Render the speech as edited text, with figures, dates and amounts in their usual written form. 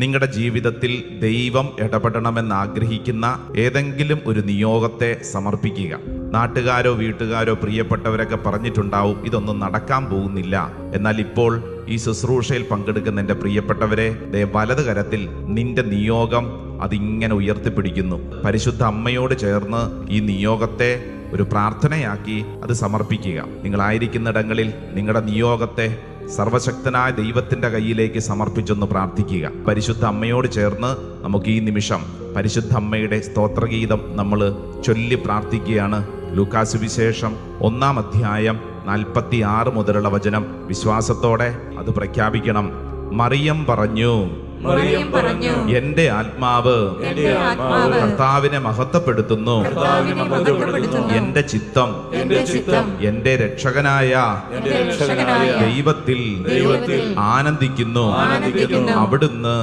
നിങ്ങളുടെ ജീവിതത്തിൽ ദൈവം ഇടപെടണമെന്ന് ആഗ്രഹിക്കുന്ന ഏതെങ്കിലും ഒരു നിയോഗത്തെ സമർപ്പിക്കുക. നാട്ടുകാരോ വീട്ടുകാരോ പ്രിയപ്പെട്ടവരൊക്കെ പറഞ്ഞിട്ടുണ്ടാവും ഇതൊന്നും നടക്കാൻ പോകുന്നില്ല. എന്നാൽ ഇപ്പോൾ ഈ ശുശ്രൂഷയിൽ പങ്കെടുക്കുന്ന എൻ്റെ പ്രിയപ്പെട്ടവരെ, വലത് കരത്തിൽ നിന്റെ നിയോഗം അതിങ്ങനെ ഉയർത്തിപ്പിടിക്കുന്നു. പരിശുദ്ധ അമ്മയോട് ചേർന്ന് ഈ നിയോഗത്തെ ഒരു പ്രാർത്ഥനയാക്കി അത് സമർപ്പിക്കുക. നിങ്ങളായിരിക്കുന്നിടങ്ങളിൽ നിങ്ങളുടെ നിയോഗത്തെ സർവശക്തനായ ദൈവത്തിന്റെ കയ്യിലേക്ക് സമർപ്പിച്ചൊന്ന് പ്രാർത്ഥിക്കുക. പരിശുദ്ധ അമ്മയോട് ചേർന്ന് നമുക്ക് ഈ നിമിഷം പരിശുദ്ധ അമ്മയുടെ സ്തോത്രഗീതം നമ്മൾ ചൊല്ലി പ്രാർത്ഥിക്കുകയാണ്. ലൂക്കാ സുവിശേഷം 1-ാം അധ്യായം 46 മുതലുള്ള വചനം വിശ്വാസത്തോടെ അത് പ്രഖ്യാപിക്കണം. മറിയം പറഞ്ഞു, എന്റെ ആത്മാവ് കർത്താവിനെ മഹത്വപ്പെടുത്തുന്നു, എന്റെ ചിത്തം എന്റെ രക്ഷകനായ ദൈവത്തിൽ ആനന്ദിക്കുന്നു. അവിടുന്ന്